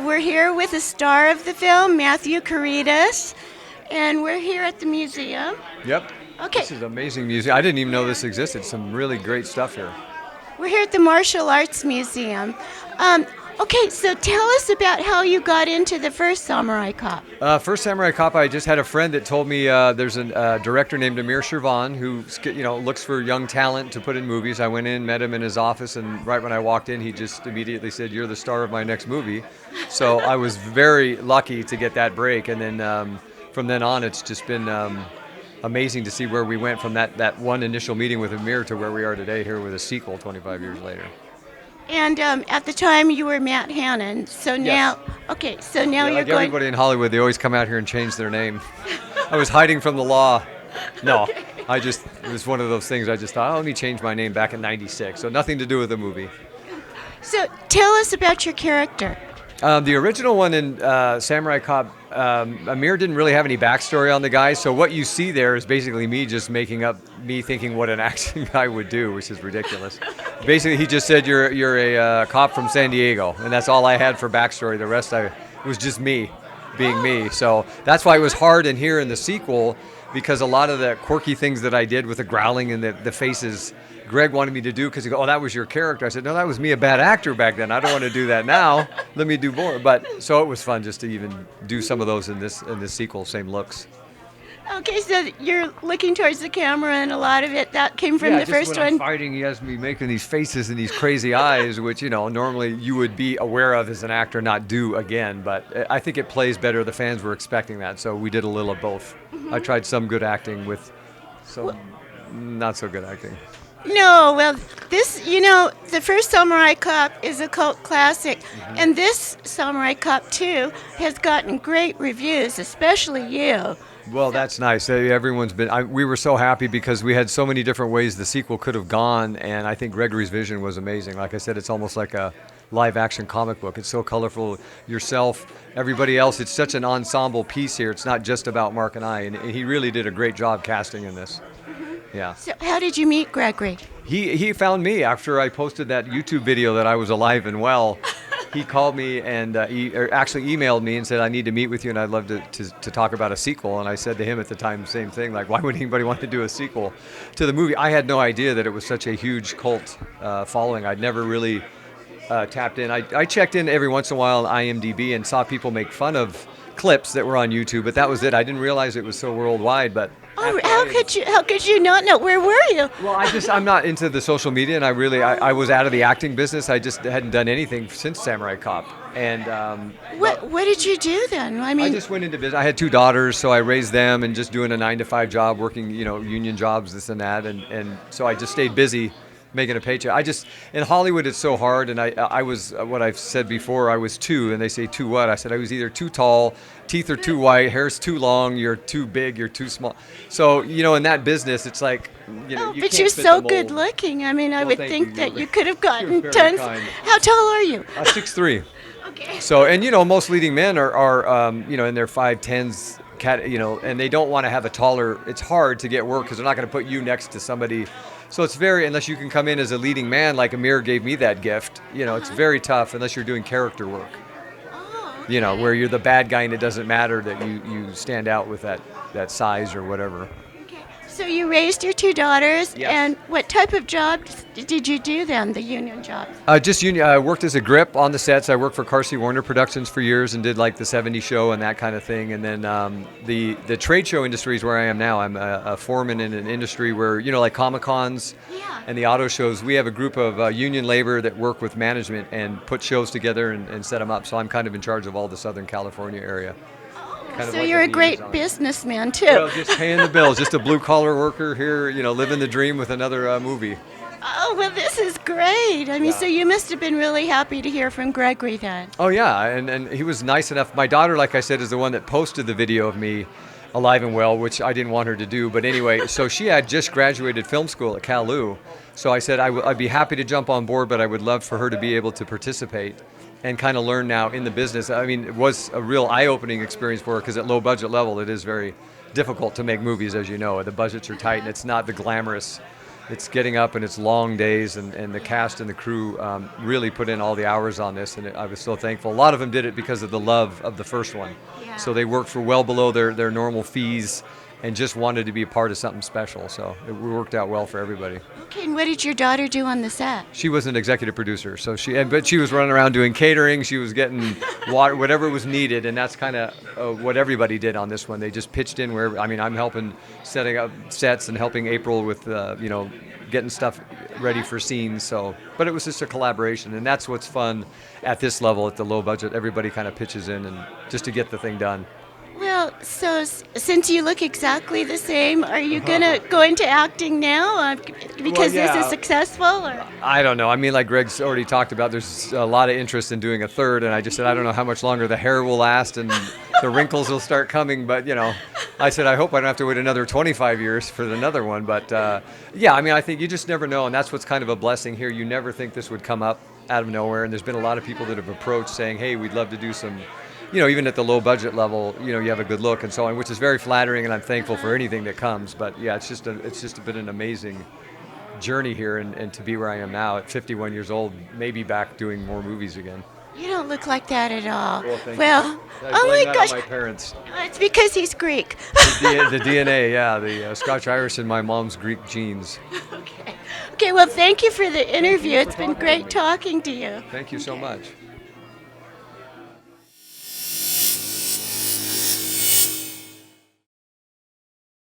we're here with the star of the film, Mathew Karedas, and we're here at the museum. Yep. Okay. This is an amazing museum. I didn't even know this existed. Some really great stuff here. We're here at the Martial Arts Museum. Okay, so tell us about how you got into the first Samurai Cop. First Samurai Cop, I just had a friend that told me there's a director named Amir Shervan who looks for young talent to put in movies. I went in, met him in his office, and right when I walked in, he just immediately said, "You're the star of my next movie." So I was very lucky to get that break, and then from then on, it's just been amazing to see where we went from that one initial meeting with Amir to where we are today here with a sequel 25 years later. And at the time you were Matt Hannon, so now, Yes. Okay, so now Yeah, you're like going. everybody in Hollywood, they always come out here and change their name. I was hiding from the law. No, it was one of those things I just thought, let me change my name back in '96. So nothing to do with the movie. So tell us about your character. The original one in Samurai Cop, Amir didn't really have any backstory on the guy, so what you see there is basically me just making up, me thinking what an action guy would do, which is ridiculous. Basically, he just said, you're a cop from San Diego, and that's all I had for backstory. The rest was just me being me. So that's why it was hard in here in the sequel, because a lot of the quirky things that I did with the growling and the faces, Greg wanted me to do because he goes, "Oh, that was your character." I said, "No, that was me, a bad actor back then. I don't want to do that now. Let me do more." But so it was fun just to even do some of those in this sequel, same looks. Okay, so you're looking towards the camera, and a lot of it that came from Yeah, the just first when I'm one. fighting, he has me making these faces and these crazy eyes, which normally you would be aware of as an actor, not do again. But I think it plays better. The fans were expecting that, so we did a little of both. I tried some good acting with some not so good acting. No, well, the first Samurai Cop is a cult classic, and this Samurai Cop 2 has gotten great reviews, especially you. Well, that's nice. Everyone's been. We were so happy because we had so many different ways the sequel could have gone, and I think Gregory's vision was amazing. Like I said, it's almost like a live-action comic book. It's so colorful. Yourself, everybody else. It's such an ensemble piece here. It's not just about Mark and I, and he really did a great job casting in this. Yeah. So how did you meet Gregory? He found me after I posted that YouTube video that I was alive and well. He called me and he actually emailed me and said, "I need to meet with you and I'd love to talk about a sequel." And I said to him at the time, same thing, like, why would anybody want to do a sequel to the movie? I had no idea that it was such a huge cult following. I'd never really tapped in. I checked in every once in a while on IMDb and saw people make fun of clips that were on YouTube, but that was it. I didn't realize it was so worldwide, but Oh, how could you not know? Where were you? well, I'm not into the social media, and I was out of the acting business. I just hadn't done anything since Samurai Cop. And What did you do then? I just went into business. I had 2 daughters, so I raised them and just doing a 9-to-5 job, working, union jobs, this and that. And so I just stayed busy making a paycheck. In Hollywood, it's so hard. And I was, what I've said before, I was 2, and they say 2 what? I said I was either too tall, teeth are too white, hair's too long, you're too big, you're too small. So, in that business, it's like, you but can't you're fit so the mold. good looking. I Well, would thank think you. that you could have gotten You're very tons. kind. How tall are you? 6'3". Okay. So, and most leading men are in their 5'10s, and they don't want to have a taller. It's hard to get work because they're not going to put you next to somebody. So it's unless you can come in as a leading man, like Amir gave me that gift. It's very tough unless you're doing character work. Oh, Where you're the bad guy and it doesn't matter that you stand out with that size or whatever. okay. So you raised your 2 daughters, Yes. and what type of job did you do then, the union job? Just union. I worked as a grip on the sets. I worked for Carsey Warner Productions for years and did like the '70s show and that kind of thing. And then the trade show industry is where I am now. I'm a foreman in an industry where like Comic-Cons Yeah. and the auto shows. We have a group of union labor that work with management and put shows together and set them up. So I'm kind of in charge of all the Southern California area. Kind of So like you're a great liaison. businessman too. Well, just paying the bills, just a blue collar worker here, living the dream with another movie. Oh, well, this is great. Yeah. So you must have been really happy to hear from Gregory then. Oh yeah, and he was nice enough. My daughter, like I said, is the one that posted the video of me alive and well, which I didn't want her to do. But anyway, so she had just graduated film school at CalU. So I said I'd be happy to jump on board, but I would love for her to be able to participate and kind of learn now in the business. I mean, it was a real eye-opening experience for her because at low budget level, it is very difficult to make movies, as you know. The budgets are tight and it's not the glamorous it's getting up and it's long days, and the cast and the crew really put in all the hours on this, and I was so thankful. A lot of them did it because of the love of the first one. Yeah. So they worked for well below their normal fees and just wanted to be a part of something special. So it worked out well for everybody. Okay, and what did your daughter do on the set? She was an executive producer, so but she was running around doing catering. She was getting water, whatever was needed, and that's kind of what everybody did on this one. They just pitched in where, I mean, I'm helping setting up sets and helping April with, getting stuff ready for scenes. So, but it was just a collaboration, and that's what's fun at this level, at the low budget. Everybody kind of pitches in, and just to get the thing done. Well, so since you look exactly the same, are you gonna go into acting now because this is successful? Or? I don't know. I mean, like Greg's already talked about, there's a lot of interest in doing a third, and I just said I don't know how much longer the hair will last and the wrinkles will start coming. But I said I hope I don't have to wait another 25 years for another one. But yeah, I mean, I think you just never know, and that's what's kind of a blessing here. You never think this would come up out of nowhere, and there's been a lot of people that have approached saying, hey, we'd love to do some. Even at the low budget level, you have a good look and so on, which is very flattering, and I'm thankful for anything that comes. But yeah, it's just been an amazing journey here, and to be where I am now at 51 years old, maybe back doing more movies again. You don't look like that at all. Well, thank you. Oh my gosh. My parents. It's because he's Greek. The DNA, yeah, the Scotch-Irish in my mom's Greek genes. Okay, well, thank you for the interview. It's been great talking to you. Thank you so much.